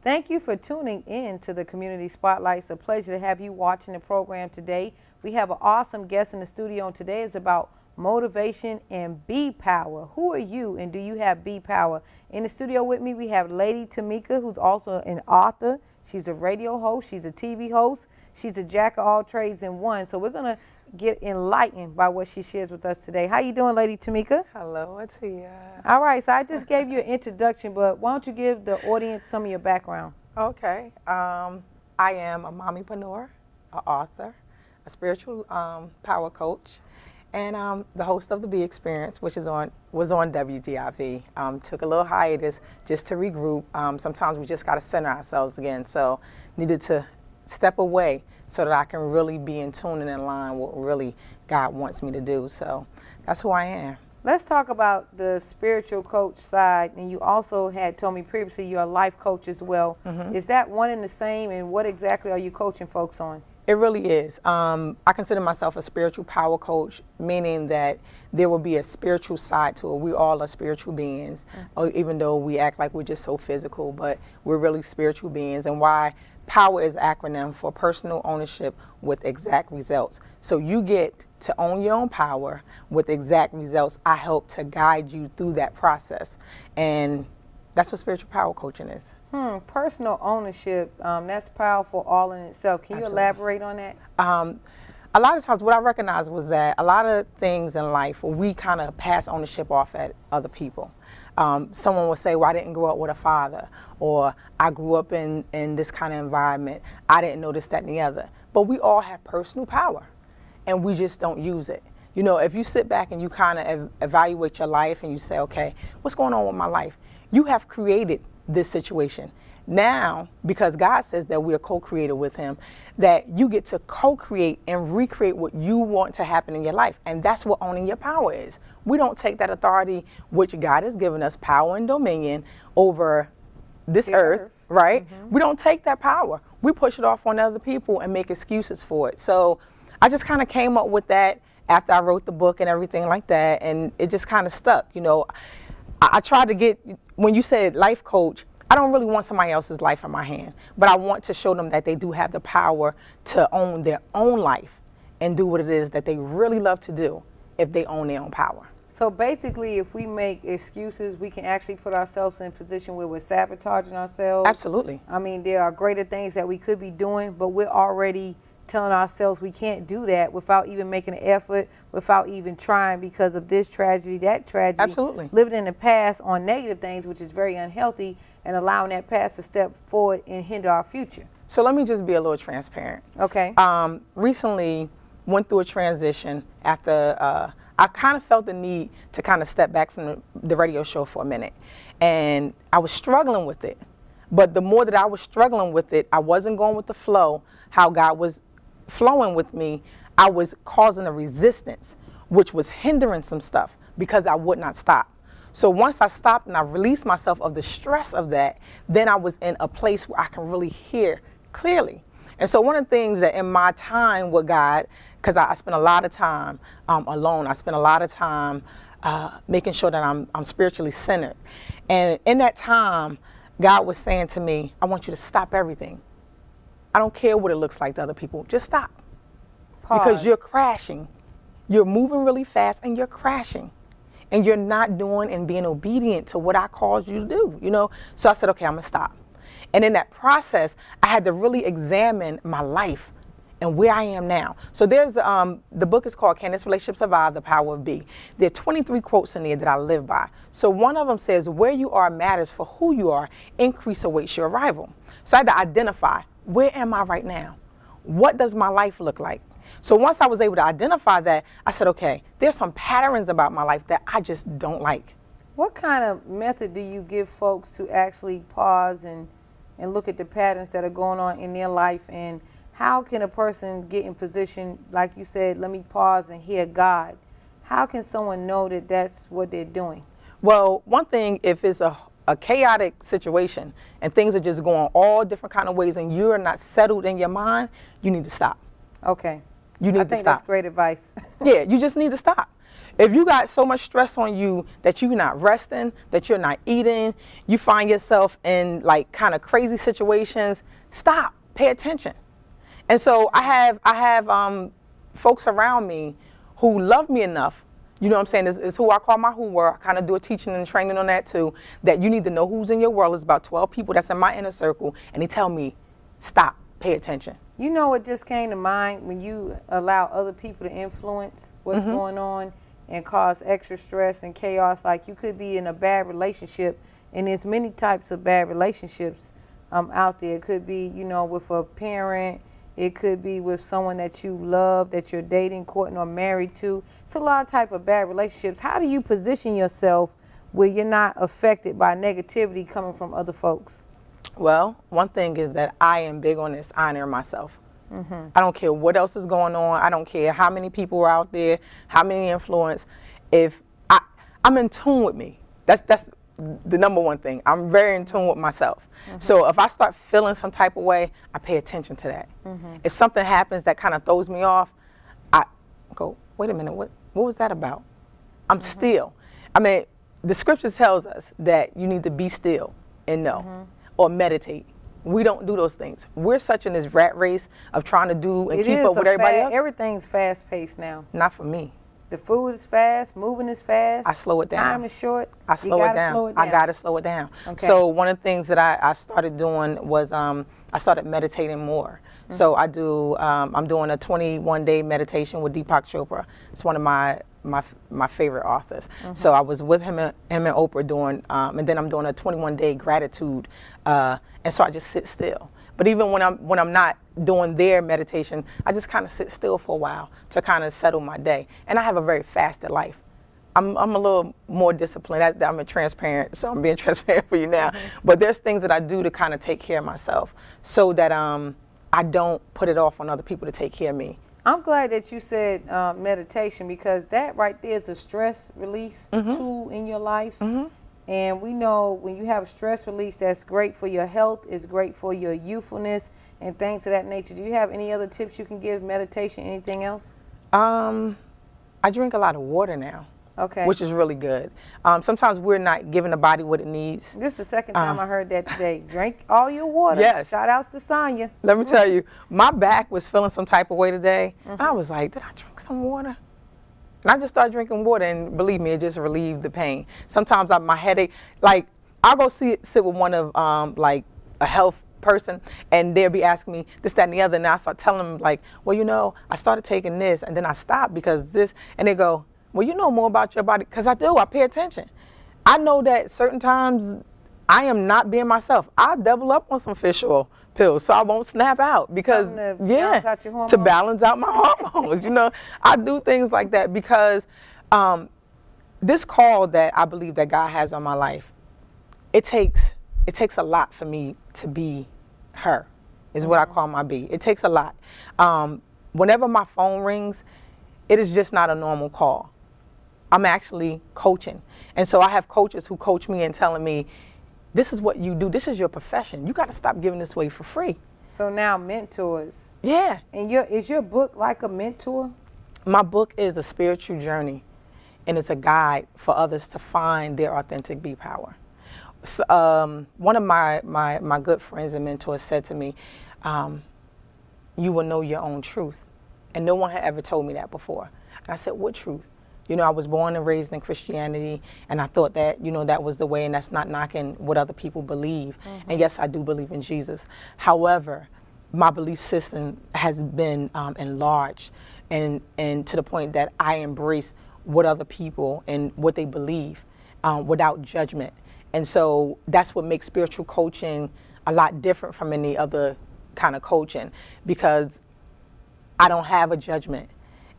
Thank you for tuning in to the Community Spotlight. It's a pleasure to have you watching the program today. We have an awesome guest in the studio, and today is about motivation and bee power. Who are you, and do you have bee power? In the studio with me, we have Lady TAMIKA, who's also an author. She's a radio host. She's a TV host. She's a jack of all trades in one. So we're going to get enlightened by what she shares with us today. How you doing, Lady TAMIKA? Hello, Atia. All right, so I just gave you an introduction, but why don't you give the audience some of your background? Okay. I am a mommypreneur, an author, a spiritual power coach, and the host of the Bee Experience, which was on WGIV. Took a little hiatus just to regroup. Sometimes we just got to center ourselves again, so needed to step away so that I can really be in tune and in line with what really God wants me to do. So that's who I am. Let's talk about the spiritual coach side, and you also had told me previously you're a life coach as well. Mm-hmm. Is that one and the same, and what exactly are you coaching folks on? It really is. I consider myself a spiritual power coach, meaning that there will be a spiritual side to it. We all are spiritual beings, even though we act like we're just so physical, but we're really spiritual beings. And why power is acronym for personal ownership with exact results. So you get to own your own power with exact results. I help to guide you through that process. And that's what spiritual power coaching is. Personal ownership, that's powerful all in itself. Can you elaborate on that? A lot of times what I recognized was that a lot of things in life, we kind of pass ownership off at other people. Someone will say, well, I didn't grow up with a father, or I grew up in this kind of environment. I didn't know this, that, and the other. But we all have personal power, and we just don't use it. You know, if you sit back and you kind of evaluate your life and you say, okay, what's going on with my life? You have created this situation. Now, because God says that we are co-created with him, that you get to co-create and recreate what you want to happen in your life. And that's what owning your power is. We don't take that authority, which God has given us, power and dominion over this earth, right? Mm-hmm. We don't take that power. We push it off on other people and make excuses for it. So I just kind of came up with that after I wrote the book and everything like that. And it just kind of stuck. You know, I tried to get, when you said life coach, I don't really want somebody else's life in my hand, but I want to show them that they do have the power to own their own life and do what it is that they really love to do if they own their own power. So basically, if we make excuses, we can actually put ourselves in a position where we're sabotaging ourselves. Absolutely. I mean, there are greater things that we could be doing, but we're already telling ourselves we can't do that without even making an effort, without even trying because of this tragedy, that tragedy. Absolutely. Living in the past on negative things, which is very unhealthy, and allowing that past to step forward and hinder our future. So let me just be a little transparent. Okay. Recently went through a transition after I kind of felt the need to kind of step back from the radio show for a minute. And I was struggling with it. But the more that I was struggling with it, I wasn't going with the flow, how God was flowing with me. I was causing a resistance, which was hindering some stuff because I would not stop. So once I stopped and I released myself of the stress of that, then I was in a place where I can really hear clearly. And so one of the things that in my time with God, because I spent a lot of time alone, I spent a lot of time making sure that I'm spiritually centered. And in that time, God was saying to me, I want you to stop everything. I don't care what it looks like to other people. Just stop. Pause. Because you're crashing. You're moving really fast and you're crashing. And you're not doing and being obedient to what I called you to do, you know? So I said, okay, I'm gonna stop. And in that process, I had to really examine my life and where I am now. So there's, the book is called Can This Relationship Survive? The Power of Be. There are 23 quotes in there that I live by. So one of them says, where you are matters for who you are, increase awaits your arrival. So I had to identify, where am I right now? What does my life look like? So once I was able to identify that, I said, okay, there's some patterns about my life that I just don't like. What kind of method do you give folks to actually pause and look at the patterns that are going on in their life? And how can a person get in position, like you said, let me pause and hear God? How can someone know that that's what they're doing? Well, one thing, if it's a chaotic situation and things are just going all different kind of ways and you're not settled in your mind, you need to stop. Okay. You need to stop. I think that's great advice. Yeah, you just need to stop. If you got so much stress on you that you're not resting, that you're not eating, you find yourself in like kind of crazy situations, stop, pay attention. And so I have folks around me who love me enough. You know what I'm saying? It's who I call my who were. I kind of do a teaching and training on that too, that you need to know who's in your world. It's about 12 people that's in my inner circle. And they tell me, stop, pay attention. You know what just came to mind when you allow other people to influence what's going on and cause extra stress and chaos? Like you could be in a bad relationship, and there's many types of bad relationships out there. It could be, you know, with a parent. It could be with someone that you love, that you're dating, courting, or married to. It's a lot of type of bad relationships. How do you position yourself where you're not affected by negativity coming from other folks? Well, one thing is that I am big on this, honoring myself. I don't care what else is going on. I don't care how many people are out there, how many influence. If I'm in tune with me, that's the number one thing. I'm very in tune with myself. So if I start feeling some type of way, I pay attention to that. If something happens that kind of throws me off, I go, wait a minute, what was that about? I'm still. I mean, the scriptures tells us that you need to be still and know, or meditate. We don't do those things. We're such in this rat race of trying to do and keep up with everybody else. Everything's fast paced now. Not for me. The food is fast, moving is fast. I slow it down. Time is short. I slow it down. I got to slow it down. Okay. So one of the things that I started doing was I started meditating more. So I do, I'm doing a 21-day meditation with Deepak Chopra. It's one of my favorite authors. So I was with him and Oprah doing, and then I'm doing a 21-day gratitude. And so I just sit still. But even when I'm not doing their meditation, I just kind of sit still for a while to kind of settle my day. And I have a very fasted life. I'm a little more disciplined. I'm a transparent, so I'm being transparent for you now. But there's things that I do to kind of take care of myself so that I don't put it off on other people to take care of me. I'm glad that you said meditation, because that right there is a stress release tool in your life. And we know when you have stress release, that's great for your health, it's great for your youthfulness and things of that nature. Do you have any other tips you can give, meditation, anything else? I drink a lot of water now. Okay. Which is really good. Sometimes we're not giving the body what it needs. This is the second time I heard that today. Drink all your water. Yes. Shout outs to Sonya. Let me tell you, my back was feeling some type of way today. And I was like, did I drink some water? And I just started drinking water, and believe me, it just relieved the pain. Sometimes my headache, like I'll go sit with one of like a health person, and they'll be asking me this, that, and the other, and I start telling them like, well, you know, I started taking this, and then I stopped because this, and they go, well, you know more about your body, because I do. I pay attention. I know that certain times I am not being myself. I double up on some fish oil pills so I won't snap out, because balance out your hormones? To balance out my hormones. You know, I do things like that because this call that I believe that God has on my life, it takes a lot for me to be her, is what I call my be. It takes a lot. Whenever my phone rings, it is just not a normal call. I'm actually coaching. And so I have coaches who coach me and telling me, this is what you do. This is your profession. You got to stop giving this away for free. So now mentors. Yeah. And is your book like a mentor? My book is a spiritual journey, and it's a guide for others to find their authentic be power. So, one of my good friends and mentors said to me, you will know your own truth. And no one had ever told me that before. And I said, what truth? You know, I was born and raised in Christianity, and I thought that, you know, that was the way, and that's not knocking what other people believe. And yes, I do believe in Jesus. However, my belief system has been enlarged and to the point that I embrace what other people and what they believe without judgment. And so that's what makes spiritual coaching a lot different from any other kind of coaching, because I don't have a judgment.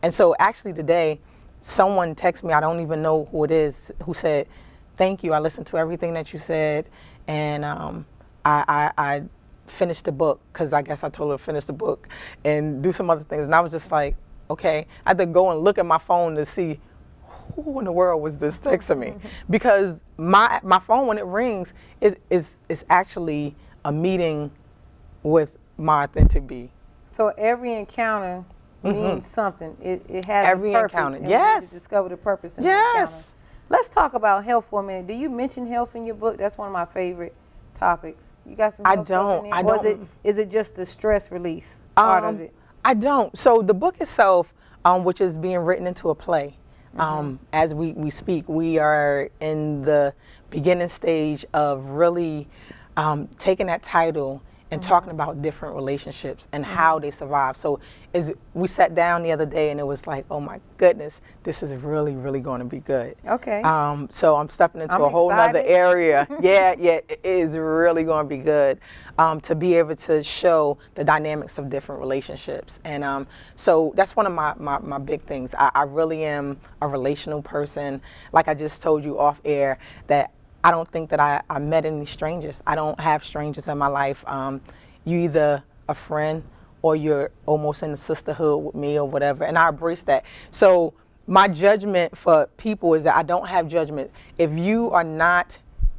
And so actually today, someone texted me, I don't even know who it is, who said, thank you, I listened to everything that you said, and I finished the book, because I guess I told her to finish the book and do some other things. And I was just like, okay. I had to go and look at my phone to see who in the world was this texting me, because my phone, when it rings, is actually a meeting with my authentic be. So every encounter means something. It has Every a purpose. encounter. And Yes. we need to discover the purpose in the Yes. encounter. Let's talk about health for a minute. Do you mention health in your book? That's one of my favorite topics. You got some health stuff in there? I Or don't. is it just the stress release part of it? I don't. So the book itself, which is being written into a play, as we speak, we are in the beginning stage of really taking that title and talking about different relationships and how they survive. So we sat down the other day and it was like, oh my goodness, this is really, really going to be good. Okay. So I'm stepping into I'm a whole nother excited. area. Yeah, it is really going to be good to be able to show the dynamics of different relationships. And so that's one of my big things. I really am a relational person. Like I just told you off air, that I don't think that I met any strangers. I don't have strangers in my life. You either a friend or you're almost in the sisterhood with me or whatever, and I embrace that. So my judgment for people is that I don't have judgment. If you are not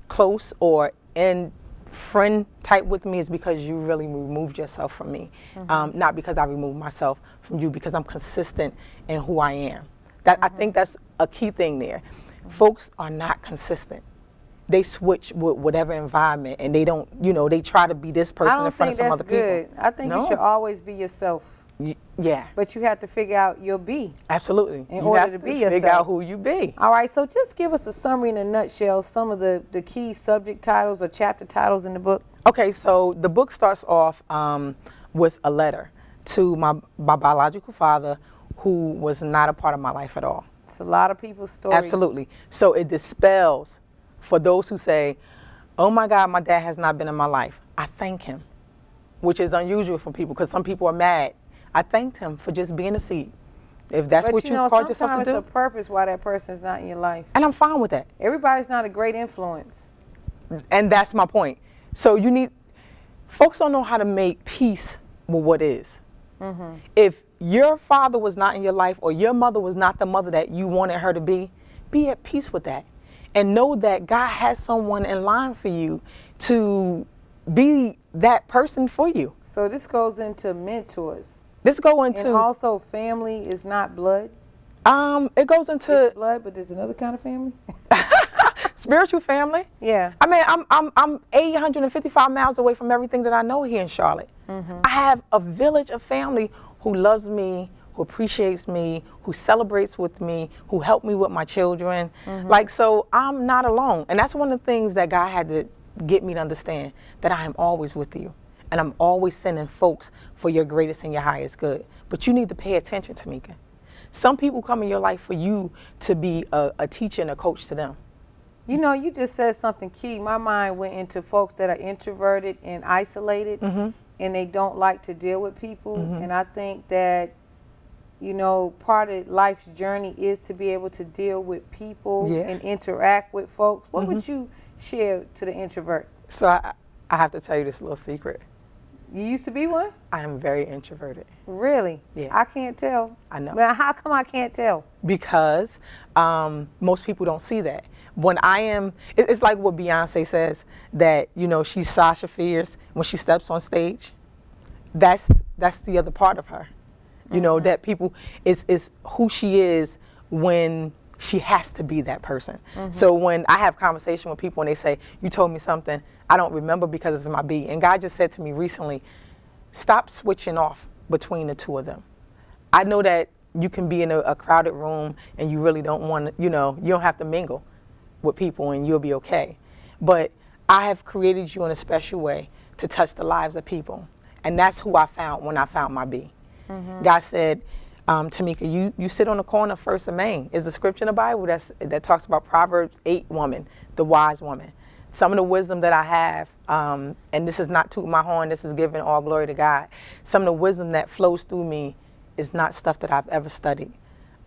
close or in friend type with me, it's because you really removed yourself from me, not because I removed myself from you, because I'm consistent in who I am. I think that's a key thing there. Folks are not consistent. They switch with whatever environment, and they don't, they try to be this person in front of some other people. I don't think that's good. I think you should always be yourself. Yeah. But you have to figure out your be. Absolutely. In you order have to to be figure yourself. out who you be. All right, so just give us a summary in a nutshell, some of the key subject titles or chapter titles in the book. Okay, so the book starts off with a letter to my biological father, who was not a part of my life at all. It's a lot of people's stories. Absolutely. So it dispels for those who say, oh my God, my dad has not been in my life. I thank him, which is unusual for people because some people are mad. I thanked him for just being a seed. If that's what you called yourself to sometimes do. it's a purpose why that person's not in your life. And I'm fine with that. Everybody's not a great influence. And that's my point. So folks don't know how to make peace with what is. If your father was not in your life or your mother was not the mother that you wanted her to be at peace with that. And know that God has someone in line for you to be that person for you. So this goes into mentors. This go into And also family is not blood. It goes into It's blood, but there's another kind of family. spiritual family. Yeah. I mean, I'm 855 miles away from everything that I know here in Charlotte. I have a village of family who loves me, who appreciates me, who celebrates with me, who help me with my children. Like, so I'm not alone. And that's one of the things that God had to get me to understand, that I am always with you. And I'm always sending folks for your greatest and your highest good. But you need to pay attention, Tamika. Some people come in your life for you to be a teacher and a coach to them. You know, you just said something key. My mind went into folks that are introverted and isolated, and they don't like to deal with people. And I think that, part of life's journey is to be able to deal with people and interact with folks. What would you share to the introvert? So I have to tell you this little secret. You used to be one? I am very introverted. Really? Yeah. I can't tell. I know. Now, how come I can't tell? Because most people don't see that. When I am, it's like what Beyonce says, that, she's Sasha Fierce when she steps on stage. That's the other part of her. That people, is who she is when she has to be that person. So when I have conversation with people and they say, you told me something, I don't remember because it's my B. And God just said to me recently, stop switching off between the two of them. I know that you can be in a crowded room and you really don't want to, you don't have to mingle with people and you'll be okay. But I have created you in a special way to touch the lives of people. And that's who I found when I found my B. God said, Tamika, you sit on the corner of First and Main. Is the scripture in the Bible that talks about Proverbs 8 woman, the wise woman. Some of the wisdom that I have, and this is not tooting my horn, this is giving all glory to God. Some of the wisdom that flows through me is not stuff that I've ever studied.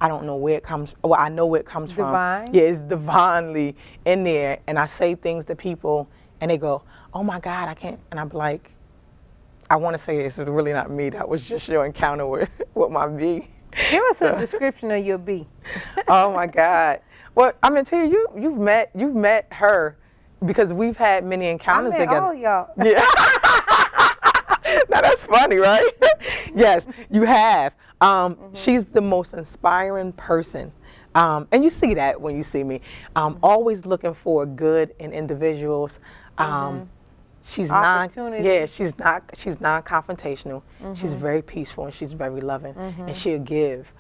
I don't know where it comes, well, I know where it comes from. Divine? Yeah, it's divinely in there. And I say things to people and they go, oh my God, I can't. And I'm like, I want to say it's really not me. That was just your encounter with my B. Give us a description of your B. Oh my God. Well, I'm gonna tell you, you've met her because we've had many encounters I met together. all y'all. Yeah. Now that's funny, right? Yes, you have. She's the most inspiring person. And you see that when you see me. Always looking for good in individuals. She's she's non-confrontational. She's very peaceful and she's very loving, and she'll give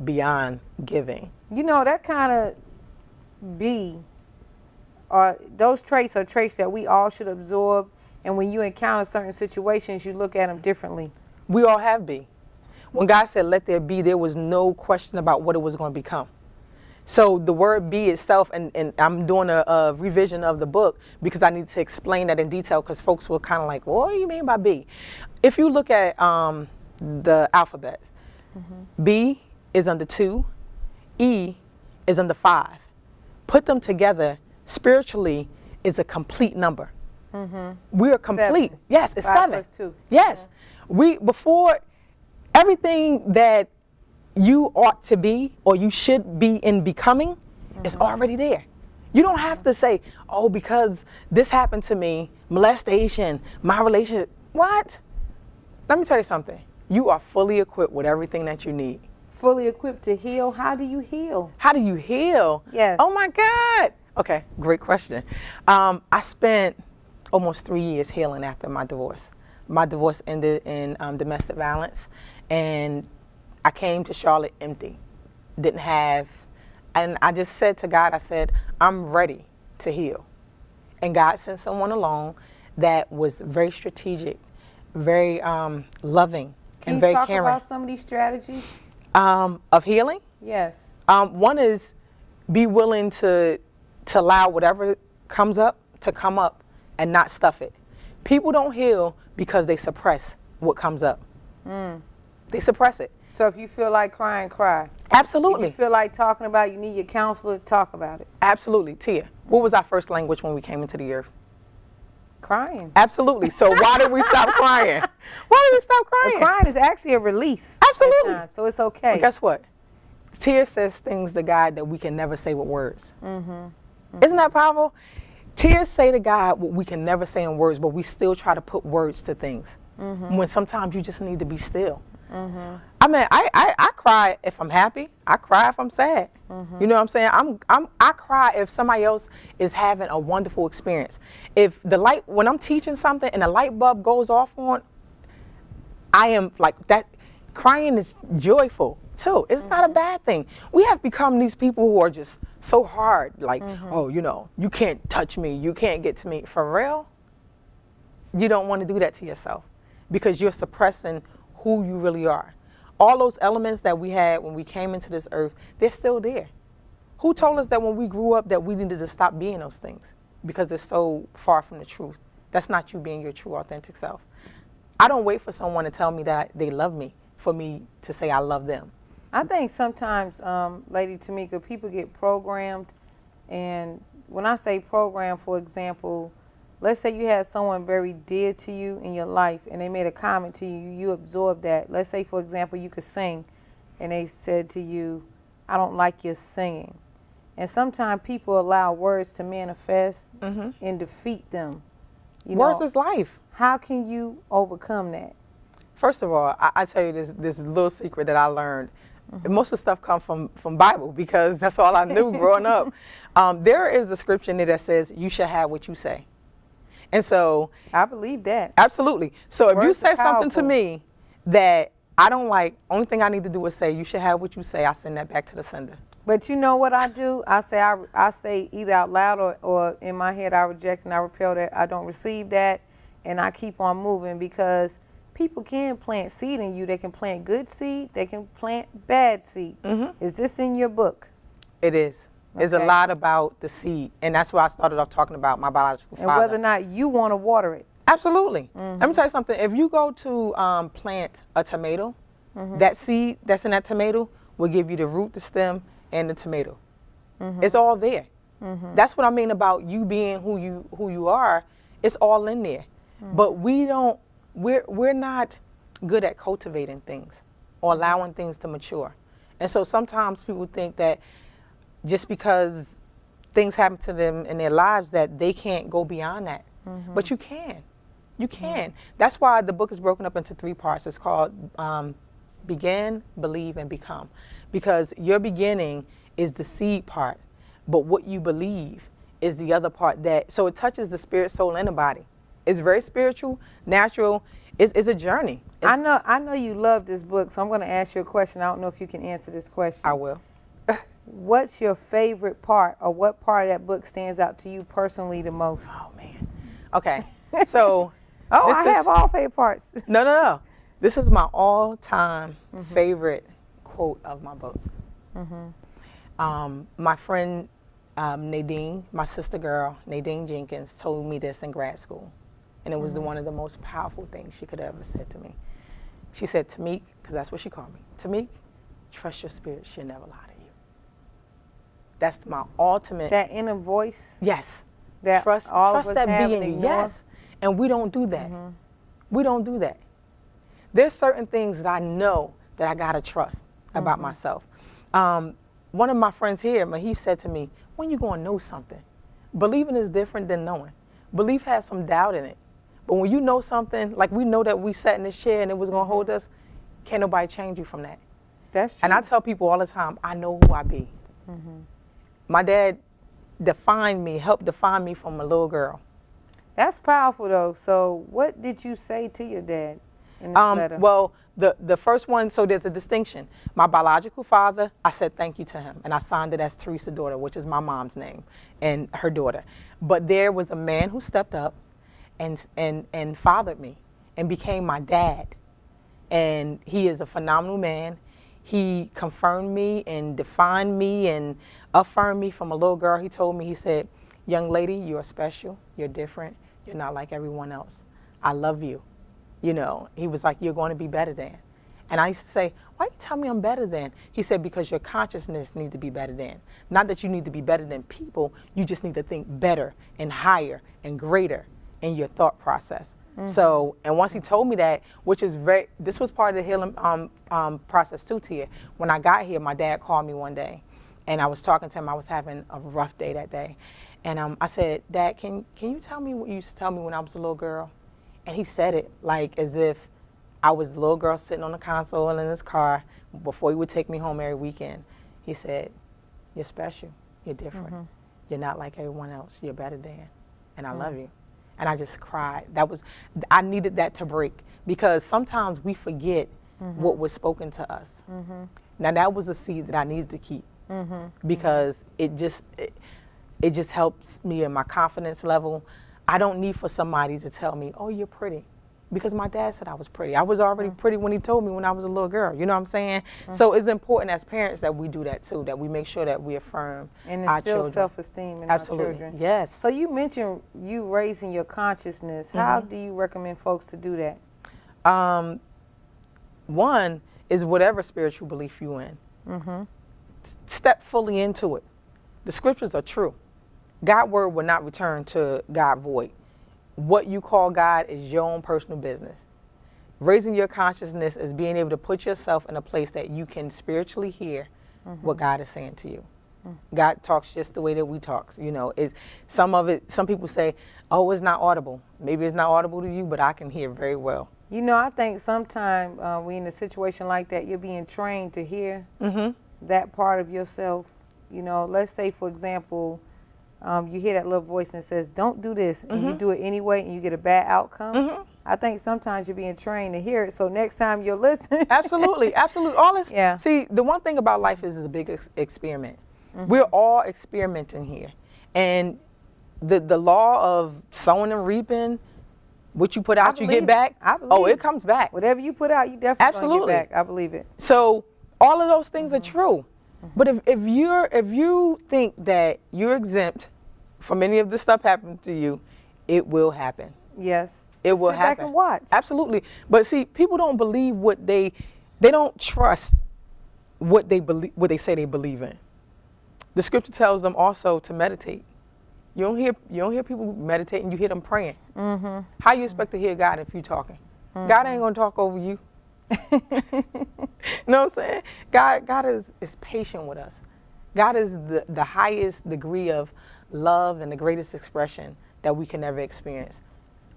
beyond giving. You know, that kind of those traits are traits that we all should absorb, and when you encounter certain situations, you look at them differently. We all have B. When God said, let there be, there was no question about what it was going to become. So the word be itself, and I'm doing a revision of the book because I need to explain that in detail because folks were kind of like, well, what do you mean by B? If you look at the alphabets, B is under 2, E is under 5. Put them together, spiritually, is a complete number. We are complete. 7. Yes, it's 5 7. + 2. Yes. Before everything that you ought to be or you should be in becoming is already there. You don't have to say, oh, because this happened to me, molestation, my relationship. What? Let me tell you something. You are fully equipped with everything that you need. Fully equipped to heal. How do you heal? How do you heal? Yes. Oh my God. Okay, great question. I spent almost 3 years healing after my divorce. My divorce ended in domestic violence, and I came to Charlotte empty, didn't have, and I just said to God, I said, I'm ready to heal. And God sent someone along that was very strategic, very loving, and very caring. Can you talk about some of these strategies? Of healing? Yes. One is be willing to allow whatever comes up to come up and not stuff it. People don't heal because they suppress what comes up. They suppress it. So if you feel like crying, cry. Absolutely. If you feel like talking about it, you need your counselor, talk about it. Absolutely. Tia, what was our first language when we came into the earth? Crying. Absolutely. So why did we stop crying? Why did we stop crying? Well, crying is actually a release. Absolutely. So it's okay. Well, guess what? Tia says things to God that we can never say with words. Isn't that powerful? Tears say to God what we can never say in words, but we still try to put words to things. When sometimes you just need to be still. I mean, I cry if I'm happy. I cry if I'm sad. You know what I'm saying? I cry if somebody else is having a wonderful experience. If when I'm teaching something and the light bulb goes off on, I am like that. Crying is joyful too. It's not a bad thing. We have become these people who are just so hard. Like, oh, you know, you can't touch me. You can't get to me. For real? You don't want to do that to yourself because you're suppressing who you really are. All those elements that we had when we came into this earth, they're still there. Who told us that when we grew up that we needed to stop being those things? Because it's so far from the truth. That's not you being your true, authentic self. I don't wait for someone to tell me that they love me for me to say I love them. I think sometimes, Lady Tamika, people get programmed. And when I say programmed, for example, let's say you had someone very dear to you in your life and they made a comment to you, you absorbed that. Let's say, for example, you could sing and they said to you, I don't like your singing. And sometimes people allow words to manifest and defeat them. Words is life. How can you overcome that? First of all, I tell you this little secret that I learned. Most of the stuff comes from Bible because that's all I knew growing up. There is a scripture in there that says, you shall have what you say. And so I believe that. Absolutely. So if you say something to powerful. me that I don't like, only thing I need to do is say, you should have what you say. I send that back to the sender. But you know what I do? I say either out loud or in my head I reject and I repel that. I don't receive that and I keep on moving because people can plant seed in you. They can plant good seed. They can plant bad seed. Is this in your book? It is. There's a lot about the seed, and that's why I started off talking about my biological father. And whether or not you want to water it. Absolutely. Let me tell you something. If you go to plant a tomato, that seed that's in that tomato will give you the root, the stem, and the tomato. It's all there. That's what I mean about you being who you are. It's all in there. But we're not good at cultivating things or allowing things to mature. And so sometimes people think that just because things happen to them in their lives that they can't go beyond that. But you can. You can. That's why the book is broken up into 3 parts. It's called Begin, believe, and become. Because your beginning is the seed part, but what you believe is the other part so it touches the spirit, soul, and the body. It's very spiritual, natural. It's a journey. I know you love this book, so I'm going to ask you a question. I don't know if you can answer this question. I will. What's your favorite part, or what part of that book stands out to you personally the most? Oh, man. Okay. So. I have all favorite parts. No. This is my all-time favorite quote of my book. My friend Nadine, my sister girl, Nadine Jenkins, told me this in grad school. And it was one of the most powerful things she could have ever said to me. She said, Tamik, because that's what she called me, Tamik, trust your spirit, she'll never lie to you. That's my ultimate. That inner voice? Yes. That trust that being you. Ignore. Yes. And we don't do that. We don't do that. There's certain things that I know that I gotta trust about myself. One of my friends here, Mahif, said to me, when you gonna know something? Believing is different than knowing. Belief has some doubt in it. But when you know something, like we know that we sat in this chair and it was gonna hold us, can't nobody change you from that. That's true. And I tell people all the time, I know who I be. My dad helped define me from a little girl. That's powerful though. So what did you say to your dad in this letter? Well, the first one, so there's a distinction. My biological father, I said thank you to him, and I signed it as Teresa's daughter, which is my mom's name, and her daughter. But there was a man who stepped up and fathered me and became my dad. And he is a phenomenal man. He confirmed me and defined me and affirmed me from a little girl. He told me, he said, young lady, you are special, you're different, you're not like everyone else. I love you. You know, he was like, you're going to be better than. And I used to say, why you tell me I'm better than? He said, because your consciousness needs to be better than. Not that you need to be better than people, you just need to think better and higher and greater in your thought process. So, and once he told me that, which is this was part of the healing process too, Tia. When I got here, my dad called me one day and I was talking to him. I was having a rough day that day. And I said, Dad, can you tell me what you used to tell me when I was a little girl? And he said it like as if I was the little girl sitting on the console in his car before he would take me home every weekend. He said, you're special, you're different, you're not like everyone else, you're better than, and I love you. And I just cried. I needed that to break because sometimes we forget what was spoken to us. Now that was a seed that I needed to keep because it just helps me in my confidence level. I don't need for somebody to tell me, oh, you're pretty. Because my dad said I was pretty. I was already pretty when he told me when I was a little girl. You know what I'm saying? So it's important as parents that we do that too, that we make sure that we affirm and our instill children. self-esteem in Absolutely. our children. Yes. So you mentioned you raising your consciousness. How do you recommend folks to do that? One is whatever spiritual belief you in. Step fully into it. The scriptures are true. God's word will not return to God void. What you call God is your own personal business. Raising your consciousness is being able to put yourself in a place that you can spiritually hear what God is saying to you. God talks just the way that we talk. You know, some people say, oh, it's not audible. Maybe it's not audible to you, but I can hear very well. You know, I think sometimes when in a situation like that, you're being trained to hear that part of yourself. You know, let's say, for example, you hear that little voice and says, don't do this, and you do it anyway, and you get a bad outcome. I think sometimes you're being trained to hear it, so next time you'll listen. Absolutely, absolutely. All this. Yeah. See, the one thing about life is it's a big experiment. We're all experimenting here. And the law of sowing and reaping, what you put out, you get back. I believe Oh, it comes back. Whatever you put out, you definitely gonna get back. I believe it. So all of those things are true. But if you think that you're exempt from any of this stuff happening to you, it will happen. Yes. It will sit happen. back and watch. Absolutely. But see, people don't believe what they don't trust what they believe, what they say they believe in. The scripture tells them also to meditate. You don't hear people meditating, you hear them praying. How you expect to hear God if you talking? God ain't gonna talk over you. You know what I'm saying? God is patient with us. God is the highest degree of love and the greatest expression that we can ever experience.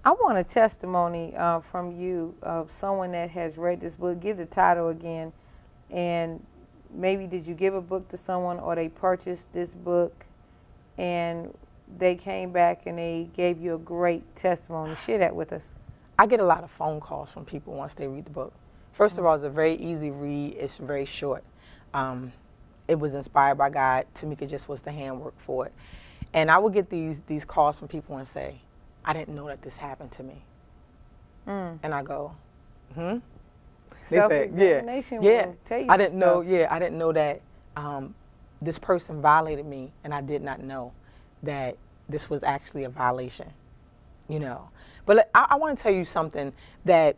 I want a testimony from you of someone that has read this book. Give the title again. And maybe did you give a book to someone or they purchased this book and they came back and they gave you a great testimony? Share that with us. I get a lot of phone calls from people once they read the book. First of all, it's a very easy read. It's very short. It was inspired by God. TAMIKA just was the handwork for it. And I would get these calls from people and say, I didn't know that this happened to me. And I go, Self-examination will tell you I didn't some know. stuff. Yeah, I didn't know that this person violated me, and I did not know that this was actually a violation. You know, but I want to tell you something that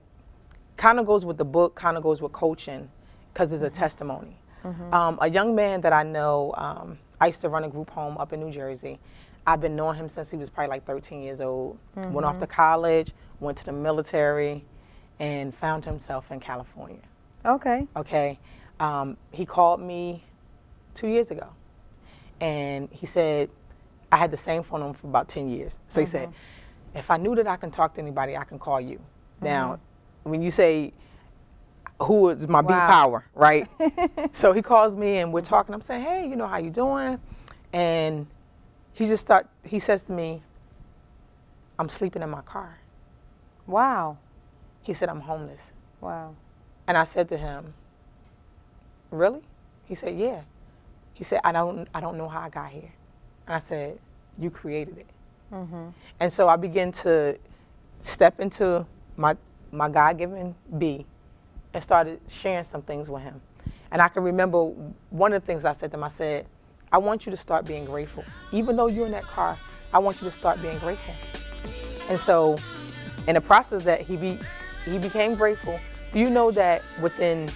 kind of goes with the book, kind of goes with coaching, because it's a testimony. A young man that I know, I used to run a group home up in New Jersey. I've been knowing him since he was probably like 13 years old. Went off to college, went to the military, and found himself in California. Okay. Okay. He called me 2 years ago, and he said, I had the same phone number for about 10 years. So he said, if I knew that I can talk to anybody, I can call you. Now, when you say, who is my B power, right? So he calls me and we're talking. I'm saying, hey, you know, how you doing? And he says to me, I'm sleeping in my car. Wow. He said, I'm homeless. Wow. And I said to him, really? He said, yeah. He said, I don't know how I got here. And I said, you created it. And so I began to step into my God-given B and started sharing some things with him. And I can remember one of the things I said to him, I said, I want you to start being grateful. Even though you're in that car, I want you to start being grateful. And so in the process that he became grateful, do you know that within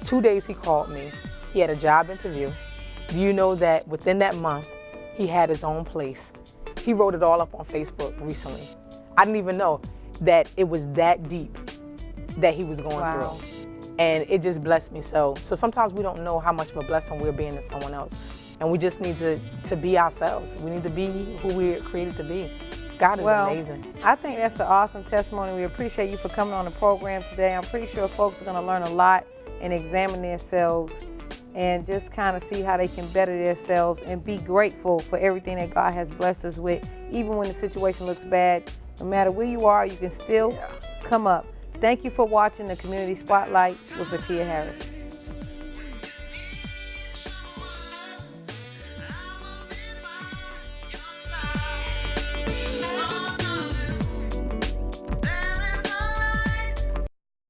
2 days he called me, he had a job interview. Do you know that within that month, he had his own place? He wrote it all up on Facebook recently. I didn't even know that it was that deep that he was going through. And it just blessed me so. So sometimes we don't know how much of a blessing we're being to someone else. And we just need to be ourselves. We need to be who we're created to be. God is amazing. I think that's an awesome testimony. We appreciate you for coming on the program today. I'm pretty sure folks are going to learn a lot and examine themselves and just kind of see how they can better themselves and be grateful for everything that God has blessed us with. Even when the situation looks bad, no matter where you are, you can still come up. Thank you for watching the Community Spotlight with Atia Harris.